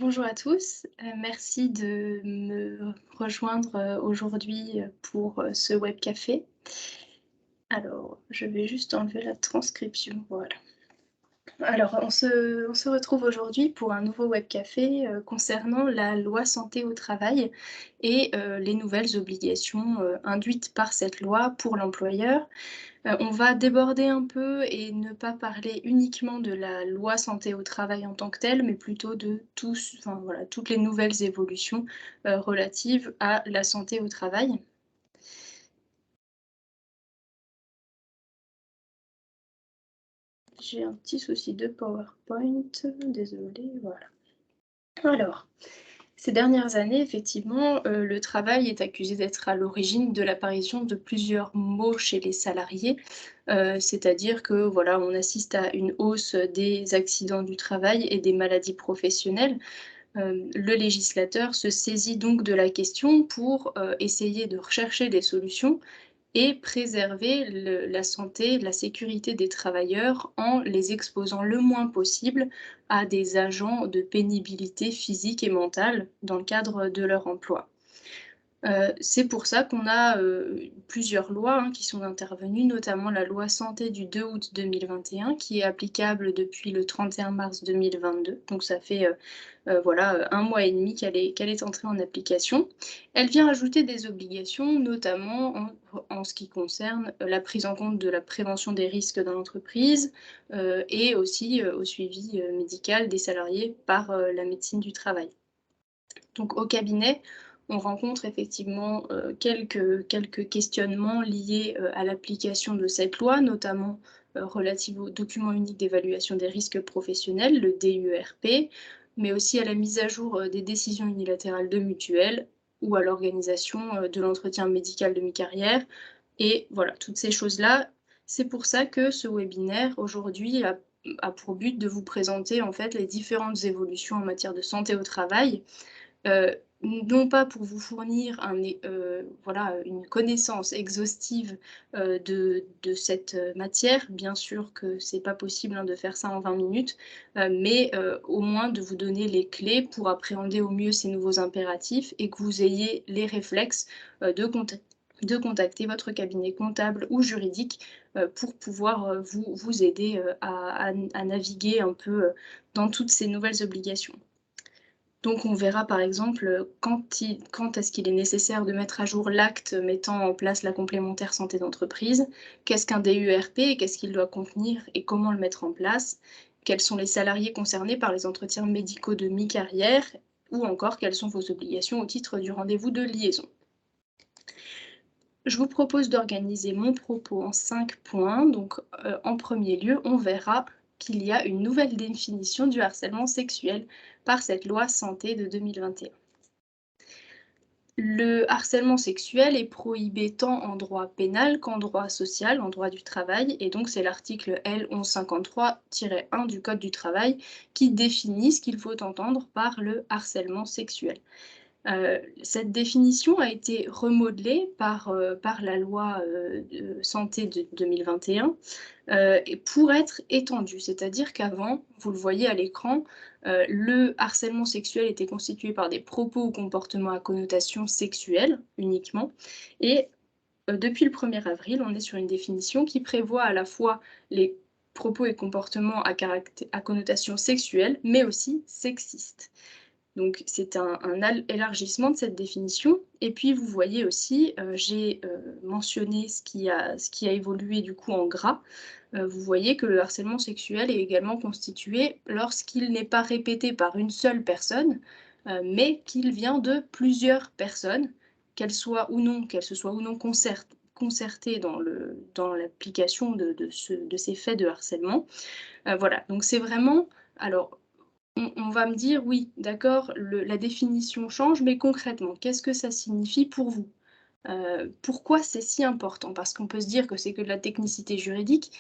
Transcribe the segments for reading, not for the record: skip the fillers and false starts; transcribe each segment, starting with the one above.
Bonjour à tous, merci de me rejoindre, aujourd'hui, pour, ce web café. Alors, je vais juste enlever la transcription, voilà. Alors, on se retrouve aujourd'hui pour un nouveau web café, concernant la loi santé au travail et les nouvelles obligations, induites par cette loi pour l'employeur. On va déborder un peu et ne pas parler uniquement de la loi santé au travail en tant que telle, mais plutôt de tous enfin voilà, toutes les nouvelles évolutions, relatives à la santé au travail. J'ai un petit souci de PowerPoint, désolée, voilà. Alors, ces dernières années, effectivement, le travail est accusé d'être à l'origine de l'apparition de plusieurs maux chez les salariés. C'est-à-dire que, voilà, on assiste à une hausse des accidents du travail et des maladies professionnelles. Le législateur se saisit donc de la question pour, essayer de rechercher des solutions et préserver la santé, la sécurité des travailleurs en les exposant le moins possible à des agents de pénibilité physique et mentale dans le cadre de leur emploi. C'est pour ça qu'on a, plusieurs lois, hein, qui sont intervenues, notamment la loi santé du 2 août 2021 qui est applicable depuis le 31 mars 2022. Donc ça fait, voilà, 1 mois et demi qu'elle est entrée en application. Elle vient ajouter des obligations, notamment en ce qui concerne, la prise en compte de la prévention des risques dans l'entreprise, et aussi, au suivi, médical des salariés par, la médecine du travail. Donc au cabinet, on rencontre effectivement, quelques questionnements liés, à l'application de cette loi, notamment, relative au document unique d'évaluation des risques professionnels, le DUERP, mais aussi à la mise à jour, des décisions unilatérales de mutuelles ou à l'organisation, de l'entretien médical de mi-carrière et voilà, toutes ces choses-là. C'est pour ça que ce webinaire aujourd'hui a pour but de vous présenter en fait les différentes évolutions en matière de santé au travail. Non pas pour vous fournir voilà, une connaissance exhaustive, de cette, matière. Bien sûr que c'est pas possible, hein, de faire ça en 20 minutes, mais au moins de vous donner les clés pour appréhender au mieux ces nouveaux impératifs et que vous ayez les réflexes, de contacter votre cabinet comptable ou juridique, pour pouvoir, vous aider, à naviguer un peu, dans toutes ces nouvelles obligations. Donc on verra par exemple, quand est-ce qu'il est nécessaire de mettre à jour l'acte mettant en place la complémentaire santé d'entreprise, qu'est-ce qu'un DURP et qu'est-ce qu'il doit contenir et comment le mettre en place, quels sont les salariés concernés par les entretiens médicaux de mi-carrière ou encore quelles sont vos obligations au titre du rendez-vous de liaison. Je vous propose d'organiser mon propos en 5 points. Donc, en premier lieu, on verra qu'il y a une nouvelle définition du harcèlement sexuel par cette loi santé de 2021. Le harcèlement sexuel est prohibé tant en droit pénal qu'en droit social, en droit du travail, et donc c'est l'article L 1153-1 du Code du travail qui définit ce qu'il faut entendre par le harcèlement sexuel. Cette définition a été remodelée par la loi, santé de 2021, et pour être étendue. C'est-à-dire qu'avant, vous le voyez à l'écran, le harcèlement sexuel était constitué par des propos ou comportements à connotation sexuelle uniquement et depuis le 1er avril, on est sur une définition qui prévoit à la fois les propos et comportements à connotation sexuelle, mais aussi sexiste. Donc c'est un élargissement de cette définition et puis vous voyez aussi, j'ai, mentionné ce qui a évolué du coup en gras. Vous voyez que le harcèlement sexuel est également constitué lorsqu'il n'est pas répété par une seule personne, mais qu'il vient de plusieurs personnes, qu'elles se soient ou non concertées dans l'application de ces faits de harcèlement. Voilà, donc c'est vraiment alors on va me dire: «Oui, d'accord, la définition change, mais concrètement, qu'est-ce que ça signifie pour vous?» Pourquoi c'est si important? Parce qu'on peut se dire que c'est que de la technicité juridique.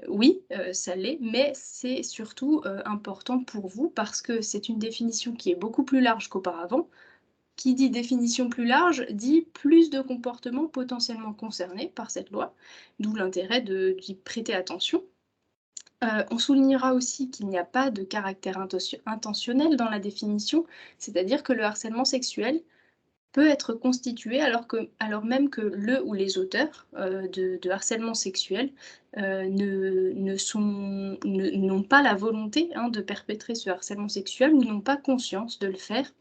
Oui, ça l'est, mais c'est surtout, important pour vous parce que c'est une définition qui est beaucoup plus large qu'auparavant. Qui dit définition plus large, dit plus de comportements potentiellement concernés par cette loi, d'où l'intérêt d'y prêter attention. On soulignera aussi qu'il n'y a pas de caractère intentionnel dans la définition, c'est-à-dire que le harcèlement sexuel peut être constitué alors même que le ou les auteurs, de harcèlement sexuel, n'ont pas la volonté, hein, de perpétrer ce harcèlement sexuel ou n'ont pas conscience de le faire.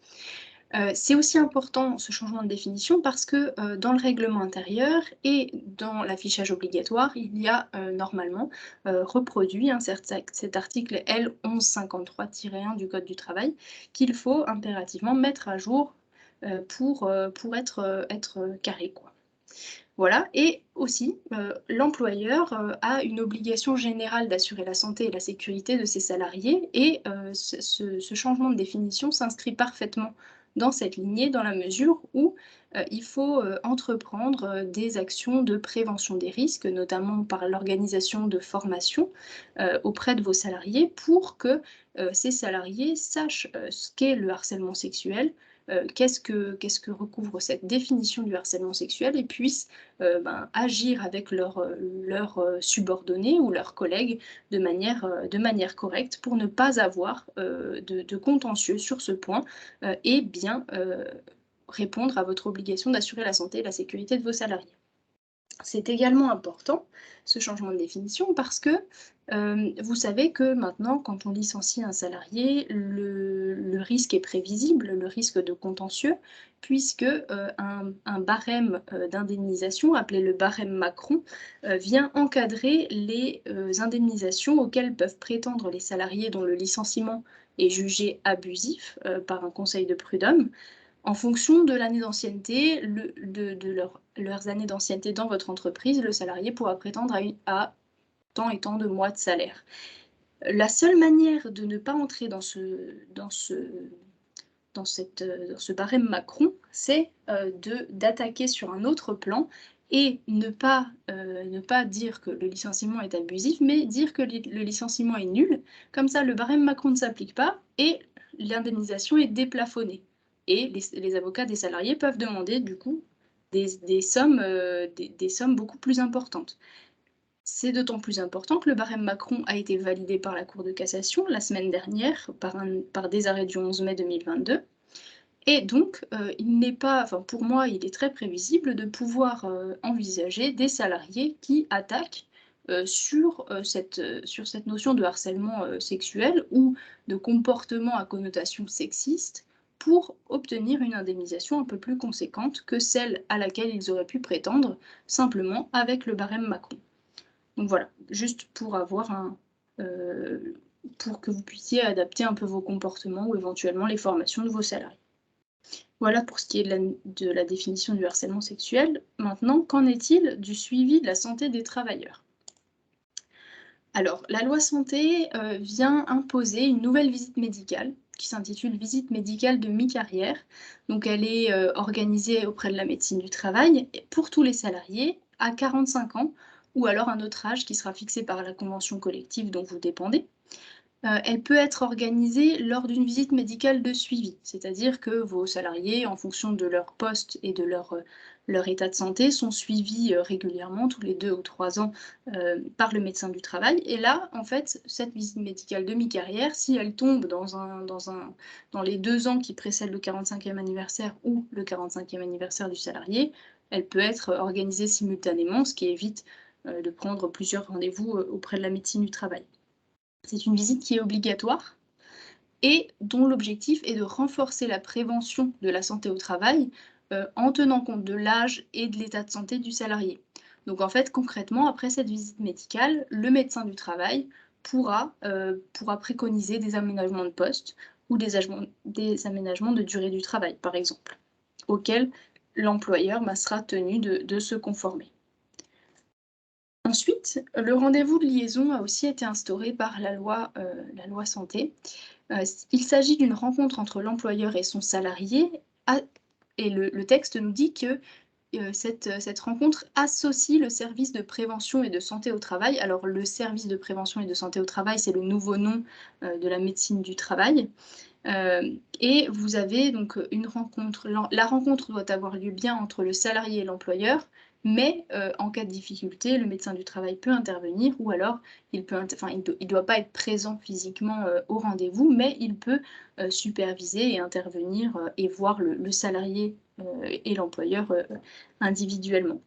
C'est aussi important ce changement de définition parce que, dans le règlement intérieur et dans l'affichage obligatoire, il y a, normalement, reproduit, hein, cet article L 1153-1 du code du travail qu'il faut impérativement mettre à jour, pour être carré, quoi. Voilà, et aussi, l'employeur, a une obligation générale d'assurer la santé et la sécurité de ses salariés et ce changement de définition s'inscrit parfaitement dans cette lignée, dans la mesure où, il faut, entreprendre, des actions de prévention des risques, notamment par l'organisation de formations, auprès de vos salariés pour que, ces salariés sachent, ce qu'est le harcèlement sexuel, qu'est-ce que recouvre cette définition du harcèlement sexuel et puissent agir avec leurs subordonnés ou leurs collègues de manière correcte pour ne pas avoir, de contentieux sur ce point, et bien, répondre à votre obligation d'assurer la santé et la sécurité de vos salariés. C'est également important, ce changement de définition, parce que, vous savez que maintenant, quand on licencie un salarié, le risque est prévisible, le risque de contentieux, puisque, un barème, d'indemnisation, appelé le barème Macron, vient encadrer les, indemnisations auxquelles peuvent prétendre les salariés dont le licenciement est jugé abusif, par un conseil de prud'homme. En fonction de l'année d'ancienneté, leurs années d'ancienneté dans votre entreprise, le salarié pourra prétendre à tant et tant de mois de salaire. La seule manière de ne pas entrer dans ce barème Macron, c'est, d'attaquer sur un autre plan et ne pas dire que le licenciement est abusif, mais dire que le licenciement est nul. Comme ça, le barème Macron ne s'applique pas et l'indemnisation est déplafonnée. Et les avocats des salariés peuvent demander du coup des sommes beaucoup plus importantes. C'est d'autant plus important que le barème Macron a été validé par la Cour de cassation la semaine dernière par des arrêts du 11 mai 2022. Et donc, il n'est pas, enfin pour moi, il est très prévisible de pouvoir, envisager des salariés qui attaquent, sur cette notion de harcèlement, sexuel ou de comportement à connotation sexiste pour obtenir une indemnisation un peu plus conséquente que celle à laquelle ils auraient pu prétendre simplement avec le barème Macron. Donc voilà, juste pour avoir pour que vous puissiez adapter un peu vos comportements ou éventuellement les formations de vos salariés. Voilà pour ce qui est de la définition du harcèlement sexuel. Maintenant, qu'en est-il du suivi de la santé des travailleurs? Alors, la loi santé, vient imposer une nouvelle visite médicale qui s'intitule visite médicale de mi-carrière. Donc elle est, organisée auprès de la médecine du travail et pour tous les salariés à 45 ans ou alors un autre âge qui sera fixé par la convention collective dont vous dépendez. Elle peut être organisée lors d'une visite médicale de suivi, c'est-à-dire que vos salariés, en fonction de leur poste et de leur état de santé, sont suivis, régulièrement, tous les 2 ou 3 ans, par le médecin du travail et là, en fait, cette visite médicale de mi-carrière, si elle tombe dans les 2 ans qui précèdent le 45e anniversaire ou le 45e anniversaire du salarié, elle peut être organisée simultanément, ce qui évite, de prendre plusieurs rendez-vous, auprès de la médecine du travail. C'est une visite qui est obligatoire et dont l'objectif est de renforcer la prévention de la santé au travail, en tenant compte de l'âge et de l'état de santé du salarié. Donc en fait, concrètement, après cette visite médicale, le médecin du travail pourra préconiser des aménagements de poste ou des aménagements de durée du travail, par exemple, auxquels l'employeur sera tenu de se conformer. Ensuite, le rendez-vous de liaison a aussi été instauré par la loi santé. Il s'agit d'une rencontre entre l'employeur et son salarié et le texte nous dit que, cette rencontre associe le service de prévention et de santé au travail. Alors le service de prévention et de santé au travail, c'est le nouveau nom, de la médecine du travail. Et vous avez donc, une rencontre. La rencontre doit avoir lieu bien entre le salarié et l'employeur, mais en cas de difficulté, le médecin du travail peut intervenir ou alors il doit pas être présent physiquement, au rendez-vous, mais il peut, superviser et intervenir, et voir le salarié, et l'employeur, individuellement.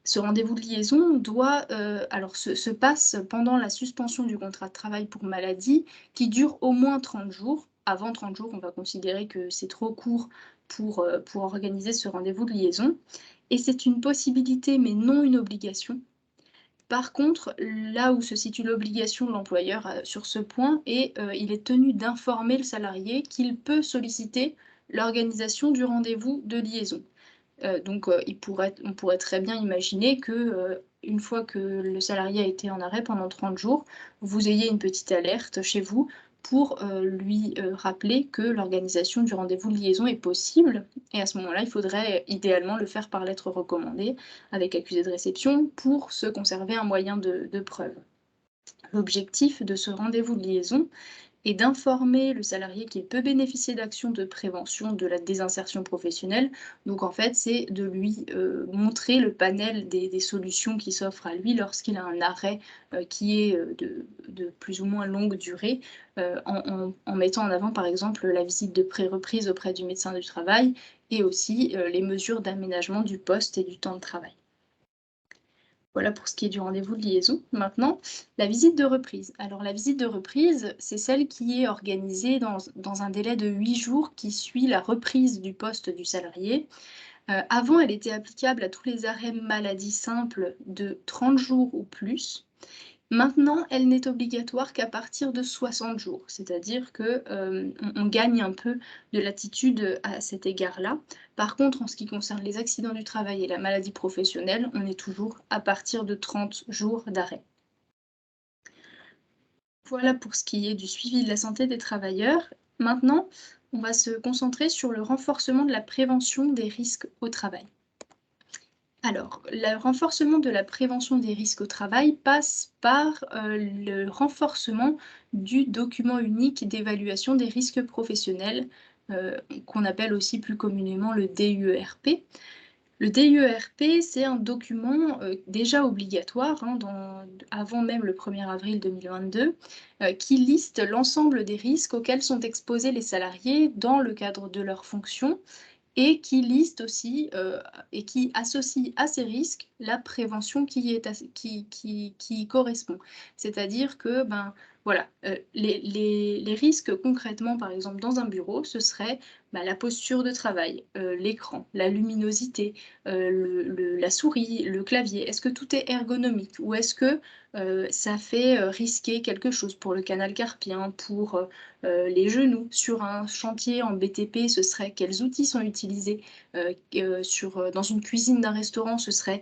Ce rendez-vous de liaison doit, alors se passe pendant la suspension du contrat de travail pour maladie qui dure au moins 30 jours. Avant 30 jours, on va considérer que c'est trop court pour organiser ce rendez-vous de liaison et c'est une possibilité mais non une obligation. Par contre, là où se situe l'obligation de l'employeur, sur ce point et il est tenu d'informer le salarié qu'il peut solliciter l'organisation du rendez-vous de liaison. On pourrait très bien imaginer que, une fois que le salarié a été en arrêt pendant 30 jours, vous ayez une petite alerte chez vous pour, lui, rappeler que l'organisation du rendez-vous de liaison est possible et à ce moment-là, il faudrait idéalement le faire par lettre recommandée avec accusé de réception pour se conserver un moyen de preuve. L'objectif de ce rendez-vous de liaison, et d'informer le salarié qu'il peut bénéficier d'actions de prévention de la désinsertion professionnelle. Donc en fait, c'est de lui, montrer le panel des solutions qui s'offrent à lui lorsqu'il a un arrêt, qui est, de plus ou moins longue durée, en mettant en avant par exemple la visite de pré-reprise auprès du médecin du travail et aussi, les mesures d'aménagement du poste et du temps de travail. Voilà pour ce qui est du rendez-vous de liaison. Maintenant, la visite de reprise. Alors la visite de reprise, c'est celle qui est organisée dans un délai de 8 jours qui suit la reprise du poste du salarié. Avant, elle était applicable à tous les arrêts maladie simples de 30 jours ou plus. Maintenant, elle n'est obligatoire qu'à partir de 60 jours, c'est-à-dire que, on gagne un peu de latitude, à cet égard-là. Par contre, en ce qui concerne les accidents du travail et la maladie professionnelle, on est toujours à partir de 30 jours d'arrêt. Voilà pour ce qui est du suivi de la santé des travailleurs. Maintenant, on va se concentrer sur le renforcement de la prévention des risques au travail. Alors, le renforcement de la prévention des risques au travail passe par, le renforcement du document unique d'évaluation des risques professionnels, qu'on appelle aussi plus communément le DUERP. Le DUERP, c'est un document, déjà obligatoire, hein, avant même le 1er avril 2022, qui liste l'ensemble des risques auxquels sont exposés les salariés dans le cadre de leurs fonctions et qui liste aussi, et qui associe à ces risques la prévention qui y correspond. C'est-à-dire que, ben, voilà, les risques concrètement, par exemple dans un bureau, ce serait, bah, la posture de travail, l'écran, la luminosité, la souris, le clavier. Est-ce que tout est ergonomique? Ou est-ce que, ça fait, risquer quelque chose pour le canal carpien, pour, les genoux? Sur un chantier en BTP, ce serait quels outils sont utilisés? Dans une cuisine d'un restaurant, ce serait,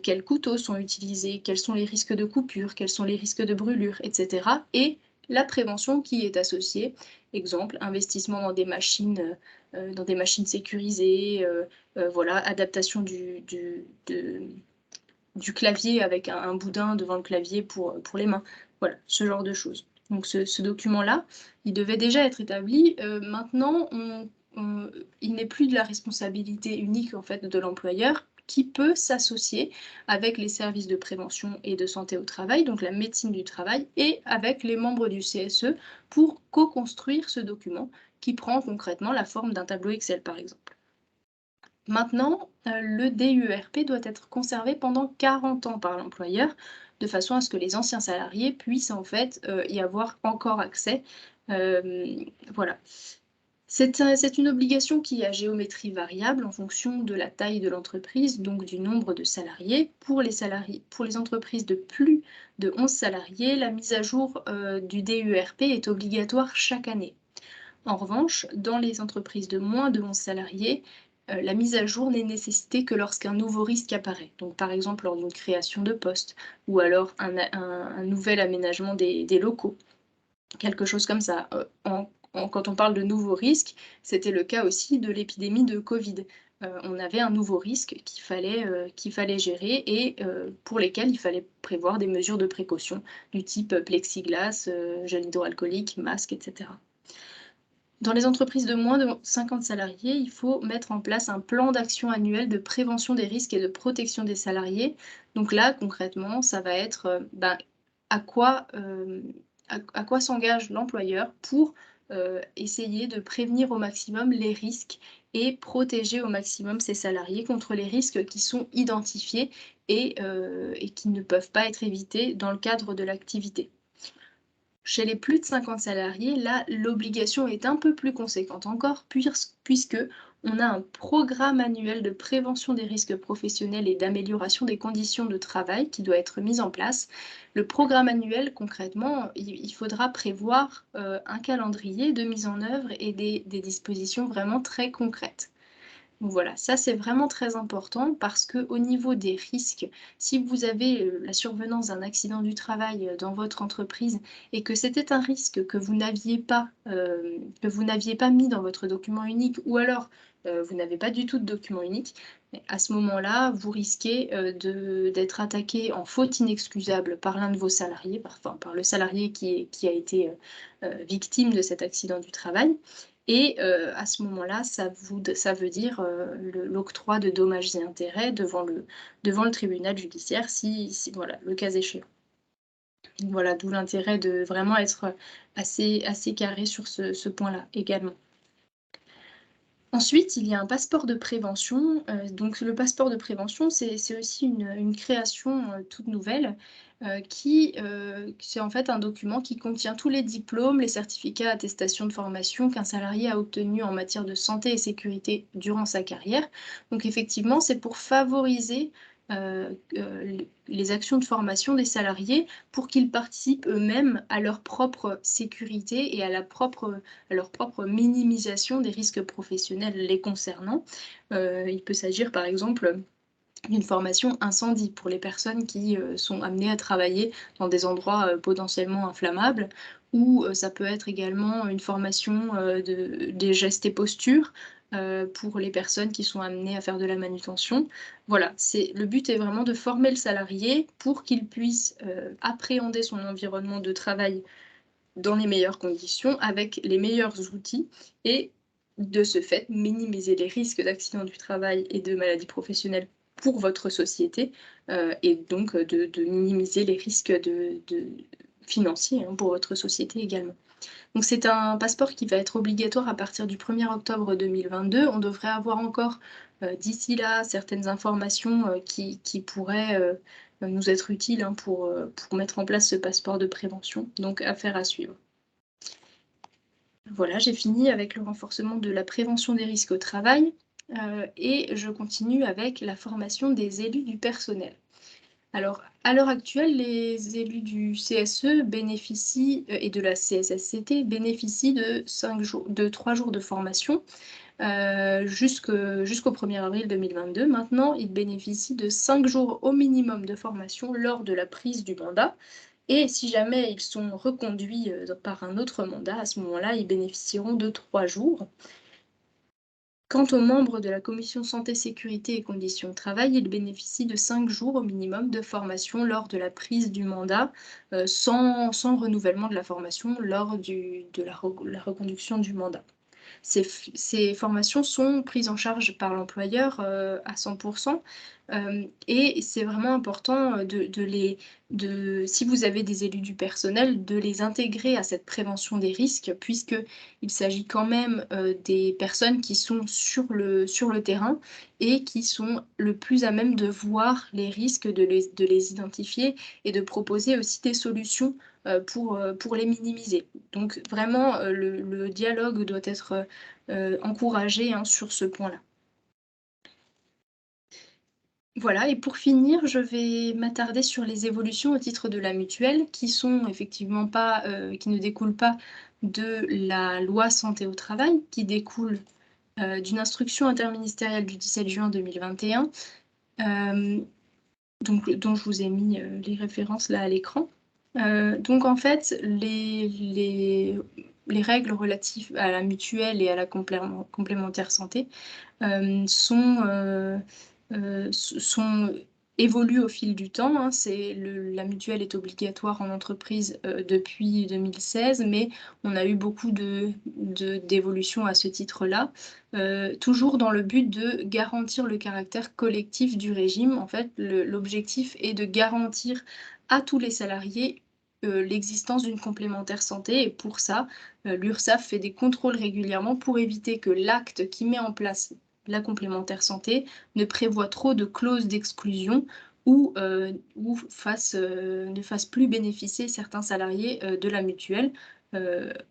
quels couteaux sont utilisés? Quels sont les risques de coupure? Quels sont les risques de brûlure? Et cetera et la prévention qui est associée. Exemple, investissement dans des machines sécurisées, voilà, adaptation du clavier avec un boudin devant le clavier pour les mains. Voilà, ce genre de choses. Donc ce document-là, il devait déjà être établi. Maintenant, il n'est plus de la responsabilité unique en fait de l'employeur qui peut s'associer avec les services de prévention et de santé au travail, donc la médecine du travail, et avec les membres du CSE pour co-construire ce document qui prend concrètement la forme d'un tableau Excel par exemple. Maintenant, le DUERP doit être conservé pendant 40 ans par l'employeur, de façon à ce que les anciens salariés puissent en fait, y avoir encore accès. Voilà. C'est une obligation qui est à géométrie variable en fonction de la taille de l'entreprise, donc du nombre de salariés. Pour les entreprises de plus de 11 salariés, la mise à jour, du DUERP est obligatoire chaque année. En revanche, dans les entreprises de moins de 11 salariés, la mise à jour n'est nécessitée que lorsqu'un nouveau risque apparaît. Donc par exemple lors d'une création de poste ou alors un nouvel aménagement des locaux, quelque chose comme ça. Quand on parle de nouveaux risques, c'était le cas aussi de l'épidémie de Covid. On avait un nouveau risque qu'il fallait gérer et pour lesquels il fallait prévoir des mesures de précaution du type plexiglas, gel hydroalcoolique, masque, etc. Dans les entreprises de moins de 50 salariés, il faut mettre en place un plan d'action annuel de prévention des risques et de protection des salariés. Donc là, concrètement, ça va être, à quoi, à quoi s'engage l'employeur pour, essayer de prévenir au maximum les risques et protéger au maximum ses salariés contre les risques qui sont identifiés et qui ne peuvent pas être évités dans le cadre de l'activité. Chez les plus de 50 salariés, là, l'obligation est un peu plus conséquente encore, puisque on a un programme annuel de prévention des risques professionnels et d'amélioration des conditions de travail qui doit être mis en place. Le programme annuel, concrètement, il faudra prévoir un calendrier de mise en œuvre et des dispositions vraiment très concrètes. Donc voilà, ça c'est vraiment très important parce qu'au niveau des risques, si vous avez, la survenance d'un accident du travail, dans votre entreprise et que c'était un risque que vous n'aviez pas mis dans votre document unique ou alors, vous n'avez pas du tout de document unique, mais à ce moment-là, vous risquez, d'être attaqué en faute inexcusable par l'un de vos salariés, par le salarié qui a été, victime de cet accident du travail et à ce moment-là, ça veut dire, l'octroi de dommages et intérêts devant le tribunal judiciaire si voilà, le cas échéant. Donc voilà, d'où l'intérêt de vraiment être, assez carré sur ce point-là également. Ensuite, il y a un passeport de prévention, donc le passeport de prévention, c'est aussi une création, toute nouvelle, c'est en fait un document qui contient tous les diplômes, les certificats, attestations de formation qu'un salarié a obtenus en matière de santé et sécurité durant sa carrière. Donc effectivement, c'est pour favoriser, les actions de formation des salariés pour qu'ils participent eux-mêmes à leur propre sécurité et à leur propre minimisation des risques professionnels les concernant. Il peut s'agir par exemple d'une formation incendie pour les personnes qui, sont amenées à travailler dans des endroits, potentiellement inflammables ou, ça peut être également une formation, des gestes et postures, pour les personnes qui sont amenées à faire de la manutention. Voilà, le but est vraiment de former le salarié pour qu'il puisse, appréhender son environnement de travail dans les meilleures conditions, avec les meilleurs outils et de ce fait, minimiser les risques d'accidents du travail et de maladies professionnelles pour votre société, et donc de minimiser les risques financiers, hein, pour votre société également. Donc c'est un passeport qui va être obligatoire à partir du 1er octobre 2022. On devrait avoir encore, d'ici là, certaines informations, qui pourraient, nous être utiles, hein, pour mettre en place ce passeport de prévention, donc affaire à suivre. Voilà, j'ai fini avec le renforcement de la prévention des risques au travail, et je continue avec la formation des élus du personnel. Alors, à l'heure actuelle, les élus du CSE bénéficient, et de la CSSCT bénéficient de 3 jours de formation, jusqu'au 1er avril 2022. Maintenant, ils bénéficient de 5 jours au minimum de formation lors de la prise du mandat et si jamais ils sont reconduits, par un autre mandat, à ce moment-là, ils bénéficieront de 3 jours. Quant aux membres de la commission santé, sécurité et conditions de travail, ils bénéficient de 5 jours au minimum de formation lors de la prise du mandat, sans renouvellement de la formation lors de la reconduction du mandat. Ces formations sont prises en charge par l'employeur, à 100 et c'est vraiment important, si vous avez des élus du personnel, de les intégrer à cette prévention des risques puisqu'il s'agit quand même, des personnes qui sont sur le terrain et qui sont le plus à même de voir les risques, de les identifier et de proposer aussi des solutions, pour les minimiser. Donc vraiment, le dialogue doit être, encouragé, hein, sur ce point-là. Voilà et pour finir, je vais m'attarder sur les évolutions au titre de la mutuelle qui sont effectivement pas, qui ne découlent pas de la loi santé au travail, qui découle, d'une instruction interministérielle du 17 juin 2021, hem, donc dont je vous ai mis, les références là à l'écran. Donc en fait, les règles relatives à la mutuelle et à la complémentaire santé, sont évolue au fil du temps, hein. La mutuelle est obligatoire en entreprise, depuis 2016, mais on a eu beaucoup d'évolutions à ce titre-là, toujours dans le but de garantir le caractère collectif du régime. En fait, l'objectif est de garantir à tous les salariés, l'existence d'une complémentaire santé et pour ça, l'URSSAF fait des contrôles régulièrement pour éviter que l'acte qui met en place la complémentaire santé ne prévoit trop de clauses d'exclusion ou, ne fasse plus bénéficier certains salariés, de la mutuelle,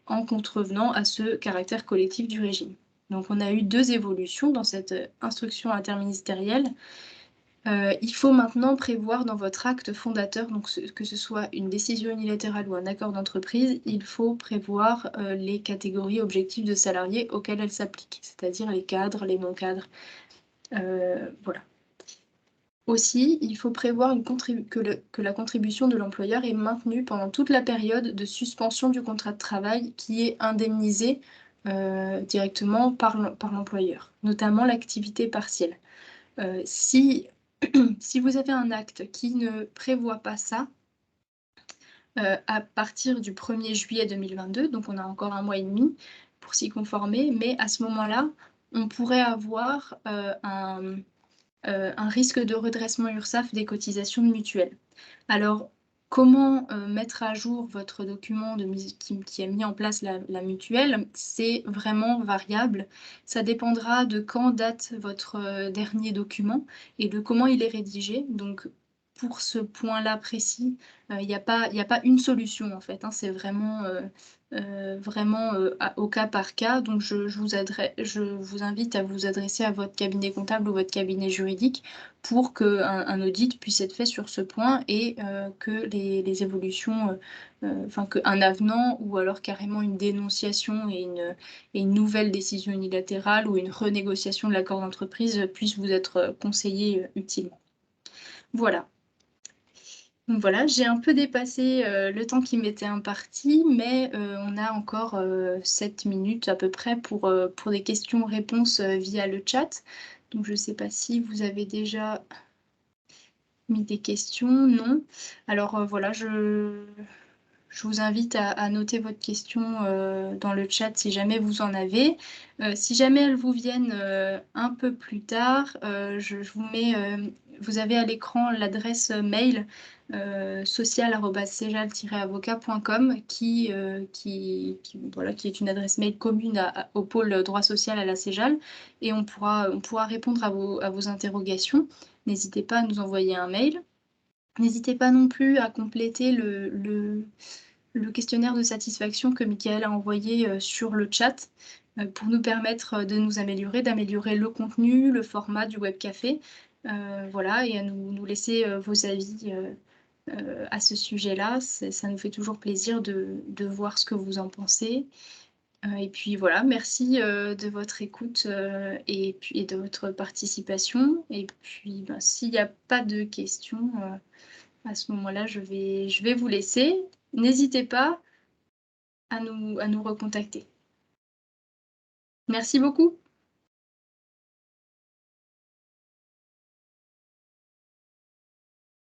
en contrevenant à ce caractère collectif du régime. Donc on a eu 2 évolutions dans cette, instruction interministérielle. Il faut maintenant prévoir dans votre acte fondateur, donc que ce soit une décision unilatérale ou un accord d'entreprise, il faut prévoir, les catégories objectives de salariés auxquelles elle s'applique, c'est-à-dire les cadres, les non-cadres, voilà. Aussi, il faut prévoir que la contribution de l'employeur est maintenue pendant toute la période de suspension du contrat de travail qui est indemnisée, directement par l'employeur, notamment l'activité partielle. Si si vous avez un acte qui ne prévoit pas ça, à partir du 1er juillet 2022, donc on a encore 1 mois et demi pour s'y conformer, mais à ce moment-là, on pourrait avoir, un risque de redressement URSSAF des cotisations de mutuelle. Alors, comment, mettre à jour votre document qui a mis en place la mutuelle? C'est vraiment variable. Ça dépendra de quand date votre, dernier document et de comment il est rédigé. Donc pour ce point-là précis, il y a pas une solution en fait, hein. C'est vraiment, au cas par cas. Donc je vous invite à vous adresser à votre cabinet comptable ou votre cabinet juridique pour qu'un audit puisse être fait sur ce point et que les évolutions, enfin qu'un avenant ou alors carrément une dénonciation et une nouvelle décision unilatérale ou une renégociation de l'accord d'entreprise puisse vous être conseillée utilement. Voilà. Donc voilà, j'ai un peu dépassé, le temps qui m'était imparti, mais on a encore, 7 minutes à peu près pour des questions-réponses, via le chat. Donc je ne sais pas si vous avez déjà mis des questions? Non? Alors, voilà, je vous invite à noter votre question, dans le chat si jamais vous en avez. Si jamais elles vous viennent, un peu plus tard, je vous mets, vous avez à l'écran l'adresse, mail, social@cejal-avocat.com voilà, qui est une adresse mail commune au pôle droit social à la Cejal et on pourra répondre à vos interrogations. N'hésitez pas à nous envoyer un mail. N'hésitez pas non plus à compléter le questionnaire de satisfaction que Mickaël a envoyé, sur le chat, pour nous permettre, de nous améliorer, d'améliorer le contenu, le format du webcafé, voilà et à nous laisser, vos avis, à ce sujet-là. Ça nous fait toujours plaisir de voir ce que vous en pensez. Et puis voilà, merci, de votre écoute, et de votre participation et puis, ben, s'il y a pas de questions, à ce moment-là, je vais vous laisser. N'hésitez pas à nous recontacter. Merci beaucoup.